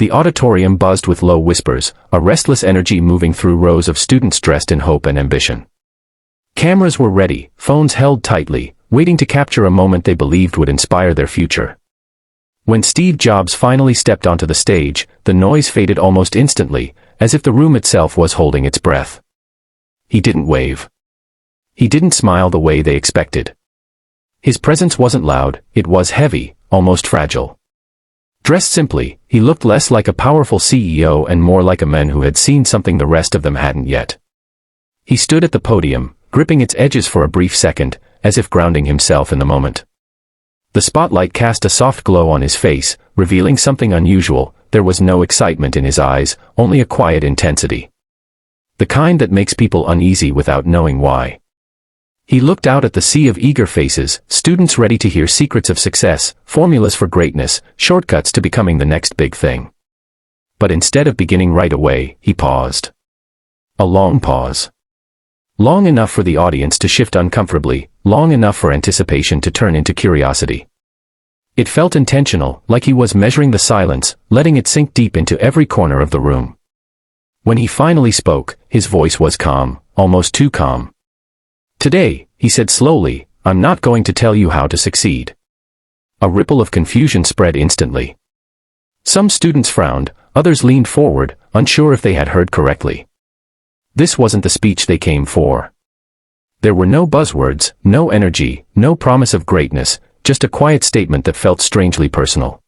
The auditorium buzzed with low whispers, a restless energy moving through rows of students dressed in hope and ambition. Cameras were ready, phones held tightly, waiting to capture a moment they believed would inspire their future. When Steve Jobs finally stepped onto the stage, the noise faded almost instantly, as if the room itself was holding its breath. He didn't wave. He didn't smile the way they expected. His presence wasn't loud, it was heavy, almost fragile. Dressed simply, he looked less like a powerful CEO and more like a man who had seen something the rest of them hadn't yet. He stood at the podium, gripping its edges for a brief second, as if grounding himself in the moment. The spotlight cast a soft glow on his face, revealing something unusual. There was no excitement in his eyes, only a quiet intensity. The kind that makes people uneasy without knowing why. He looked out at the sea of eager faces, students ready to hear secrets of success, formulas for greatness, shortcuts to becoming the next big thing. But instead of beginning right away, he paused. A long pause. Long enough for the audience to shift uncomfortably, long enough for anticipation to turn into curiosity. It felt intentional, like he was measuring the silence, letting it sink deep into every corner of the room. When he finally spoke, his voice was calm, almost too calm. "Today," he said slowly, "I'm not going to tell you how to succeed." A ripple of confusion spread instantly. Some students frowned, others leaned forward, unsure if they had heard correctly. This wasn't the speech they came for. There were no buzzwords, no energy, no promise of greatness, just a quiet statement that felt strangely personal.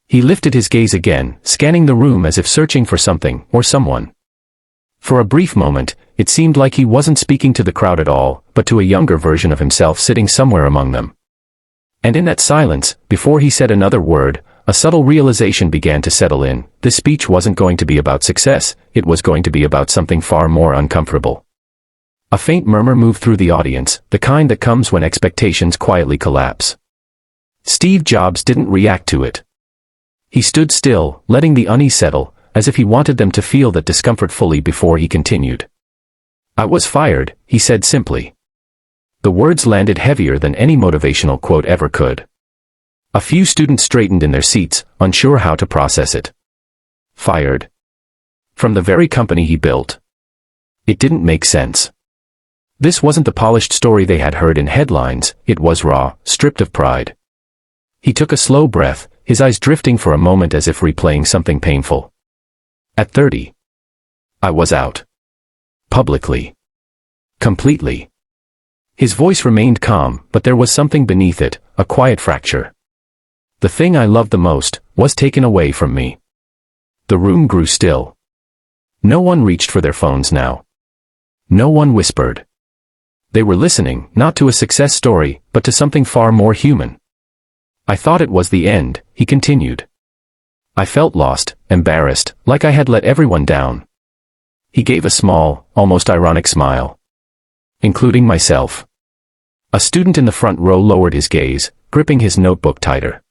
He lifted his gaze again, scanning the room as if searching for something or someone. For a brief moment, it seemed like he wasn't speaking to the crowd at all, but to a younger version of himself sitting somewhere among them. And in that silence, before he said another word, a subtle realization began to settle in. This speech wasn't going to be about success, it was going to be about something far more uncomfortable. A faint murmur moved through the audience, the kind that comes when expectations quietly collapse. Steve Jobs didn't react to it. He stood still, letting the unease settle, as if he wanted them to feel that discomfort fully before he continued. "I was fired," he said simply. The words landed heavier than any motivational quote ever could. A few students straightened in their seats, unsure how to process it. Fired. From the very company he built. It didn't make sense. This wasn't the polished story they had heard in headlines, it was raw, stripped of pride. He took a slow breath, his eyes drifting for a moment as if replaying something painful. At 30. I was out. Publicly. Completely. His voice remained calm, but there was something beneath it, a quiet fracture. The thing I loved the most was taken away from me. The room grew still. No one reached for their phones now. No one whispered. They were listening, not to a success story, but to something far more human. "I thought it was the end," he continued. "I felt lost, embarrassed, like I had let everyone down." He gave a small, almost ironic smile. "Including myself." A student in the front row lowered his gaze, gripping his notebook tighter.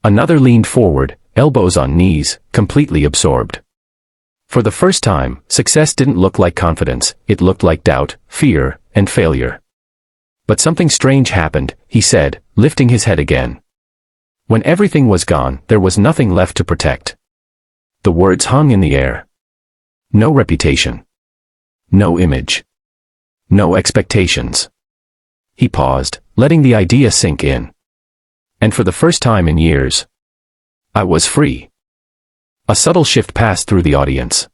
Another leaned forward, elbows on knees, completely absorbed. For the first time, success didn't look like confidence, it looked like doubt, fear, and failure. "But something strange happened," he said, lifting his head again. "When everything was gone, there was nothing left to protect." The words hung in the air. No reputation. No image. No expectations. He paused, letting the idea sink in. And for the first time in years, I was free. A subtle shift passed through the audience.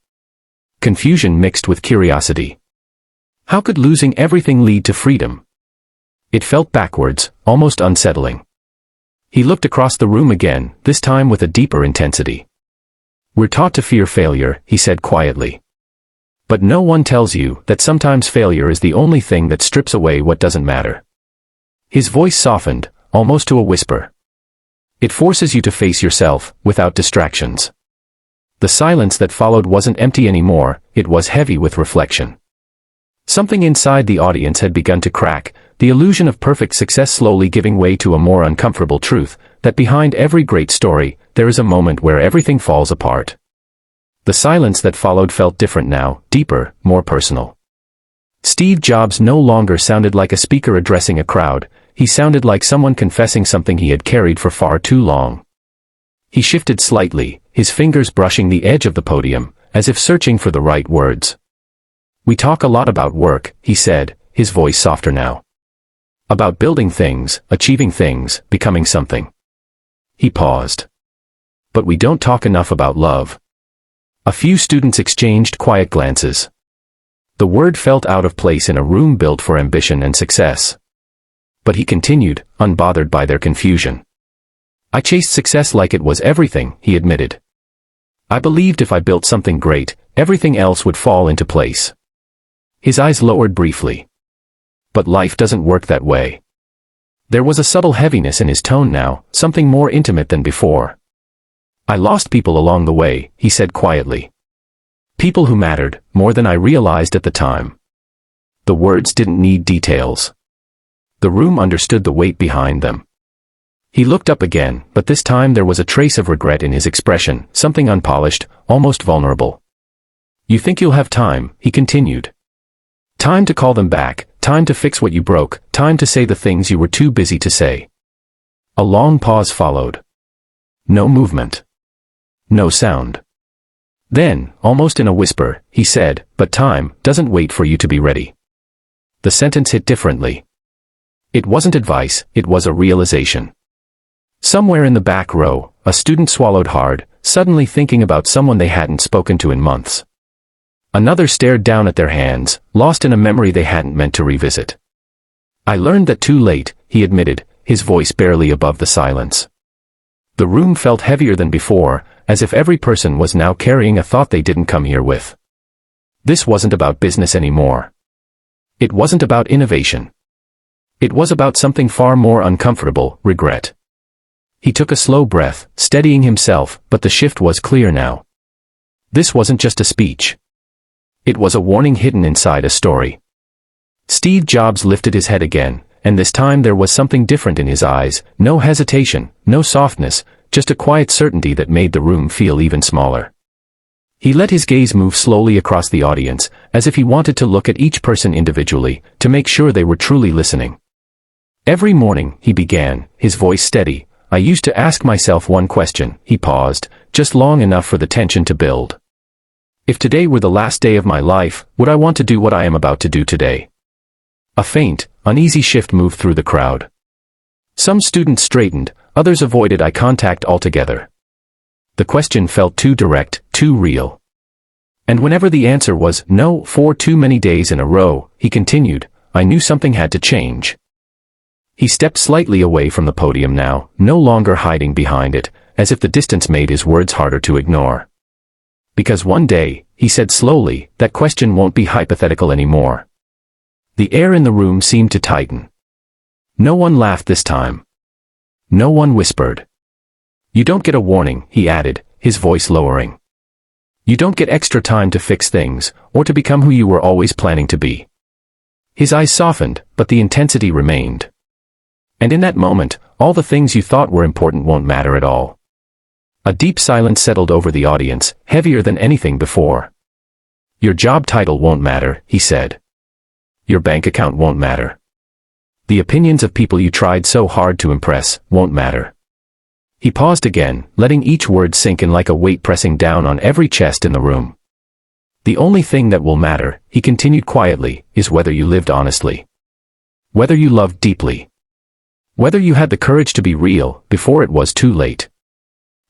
Confusion mixed with curiosity. How could losing everything lead to freedom? It felt backwards, almost unsettling. He looked across the room again, this time with a deeper intensity. "We're taught to fear failure," he said quietly. "But no one tells you that sometimes failure is the only thing that strips away what doesn't matter." His voice softened, almost to a whisper. "It forces you to face yourself, without distractions." The silence that followed wasn't empty anymore, it was heavy with reflection. Something inside the audience had begun to crack, the illusion of perfect success slowly giving way to a more uncomfortable truth, that behind every great story, there is a moment where everything falls apart. The silence that followed felt different now, deeper, more personal. Steve Jobs no longer sounded like a speaker addressing a crowd, he sounded like someone confessing something he had carried for far too long. He shifted slightly, his fingers brushing the edge of the podium, as if searching for the right words. "We talk a lot about work," he said, his voice softer now. "About building things, achieving things, becoming something." He paused. "But we don't talk enough about love." A few students exchanged quiet glances. The word felt out of place in a room built for ambition and success. But he continued, unbothered by their confusion. "I chased success like it was everything," he admitted. "I believed if I built something great, everything else would fall into place." His eyes lowered briefly. "But life doesn't work that way." There was a subtle heaviness in his tone now, something more intimate than before. "I lost people along the way," he said quietly. "People who mattered, more than I realized at the time." The words didn't need details. The room understood the weight behind them. He looked up again, but this time there was a trace of regret in his expression, something unpolished, almost vulnerable. "You think you'll have time," he continued. "Time to call them back, time to fix what you broke, time to say the things you were too busy to say." A long pause followed. No movement. No sound. Then, almost in a whisper, he said, "But time doesn't wait for you to be ready." The sentence hit differently. It wasn't advice, it was a realization. Somewhere in the back row, a student swallowed hard, suddenly thinking about someone they hadn't spoken to in months. Another stared down at their hands, lost in a memory they hadn't meant to revisit. "I learned that too late," he admitted, his voice barely above the silence. The room felt heavier than before, as if every person was now carrying a thought they didn't come here with. This wasn't about business anymore. It wasn't about innovation. It was about something far more uncomfortable, regret. He took a slow breath, steadying himself, but the shift was clear now. This wasn't just a speech. It was a warning hidden inside a story. Steve Jobs lifted his head again, and this time there was something different in his eyes, no hesitation, no softness, just a quiet certainty that made the room feel even smaller. He let his gaze move slowly across the audience, as if he wanted to look at each person individually, to make sure they were truly listening. "Every morning," he began, his voice steady, "I used to ask myself one question." He paused, just long enough for the tension to build. "If today were the last day of my life, would I want to do what I am about to do today?" A faint, uneasy shift moved through the crowd. Some students straightened, others avoided eye contact altogether. The question felt too direct, too real. And whenever the answer was no for too many days in a row, he continued, "I knew something had to change." He stepped slightly away from the podium now, no longer hiding behind it, as if the distance made his words harder to ignore. "Because one day," he said slowly, "that question won't be hypothetical anymore." The air in the room seemed to tighten. No one laughed this time. No one whispered. "You don't get a warning," he added, his voice lowering. "You don't get extra time to fix things, or to become who you were always planning to be." His eyes softened, but the intensity remained. "And in that moment, all the things you thought were important won't matter at all." A deep silence settled over the audience, heavier than anything before. "Your job title won't matter," he said. "Your bank account won't matter. The opinions of people you tried so hard to impress won't matter." He paused again, letting each word sink in like a weight pressing down on every chest in the room. "The only thing that will matter," he continued quietly, "is whether you lived honestly. Whether you loved deeply. Whether you had the courage to be real, before it was too late."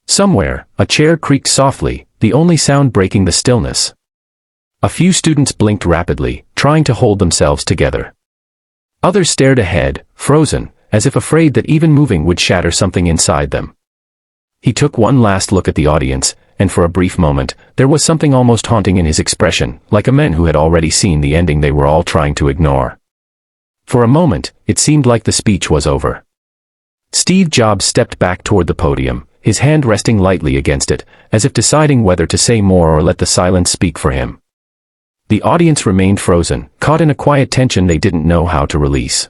Somewhere, a chair creaked softly, the only sound breaking the stillness. A few students blinked rapidly, trying to hold themselves together. Others stared ahead, frozen, as if afraid that even moving would shatter something inside them. He took one last look at the audience, and for a brief moment, there was something almost haunting in his expression, like a man who had already seen the ending they were all trying to ignore. For a moment, it seemed like the speech was over. Steve Jobs stepped back toward the podium, his hand resting lightly against it, as if deciding whether to say more or let the silence speak for him. The audience remained frozen, caught in a quiet tension they didn't know how to release.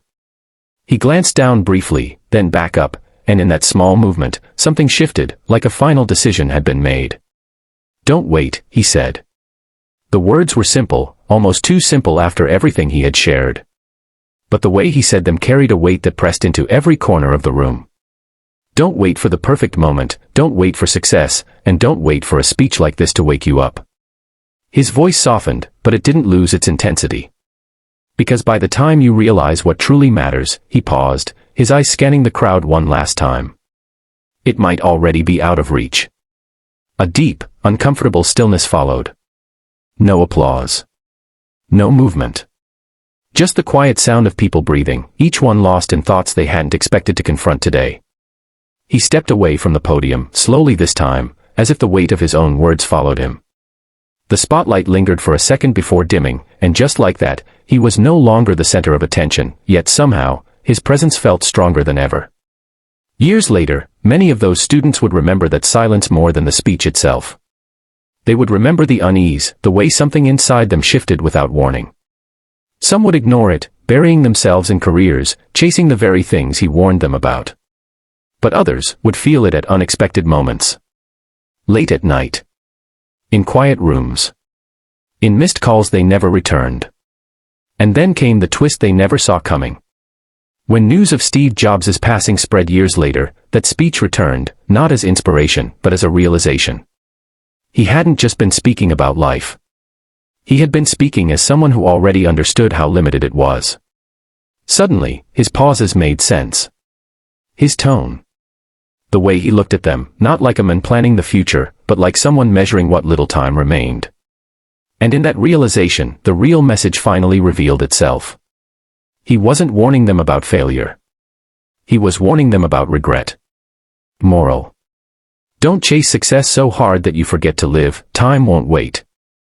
He glanced down briefly, then back up, and in that small movement, something shifted, like a final decision had been made. "Don't wait," he said. The words were simple, almost too simple after everything he had shared. But the way he said them carried a weight that pressed into every corner of the room. Don't wait for the perfect moment, don't wait for success, and don't wait for a speech like this to wake you up. His voice softened, but it didn't lose its intensity. Because by the time you realize what truly matters, he paused, his eyes scanning the crowd one last time. It might already be out of reach. A deep, uncomfortable stillness followed. No applause. No movement. Just the quiet sound of people breathing, each one lost in thoughts they hadn't expected to confront today. He stepped away from the podium, slowly this time, as if the weight of his own words followed him. The spotlight lingered for a second before dimming, and just like that, he was no longer the center of attention, yet somehow, his presence felt stronger than ever. Years later, many of those students would remember that silence more than the speech itself. They would remember the unease, the way something inside them shifted without warning. Some would ignore it, burying themselves in careers, chasing the very things he warned them about. But others would feel it at unexpected moments. Late at night. In quiet rooms. In missed calls they never returned. And then came the twist they never saw coming. When news of Steve Jobs' passing spread years later, that speech returned, not as inspiration, but as a realization. He hadn't just been speaking about life. He had been speaking as someone who already understood how limited it was. Suddenly, his pauses made sense. His tone. The way he looked at them, not like a man planning the future, but like someone measuring what little time remained. And in that realization, the real message finally revealed itself. He wasn't warning them about failure. He was warning them about regret. Moral. Don't chase success so hard that you forget to live, time won't wait.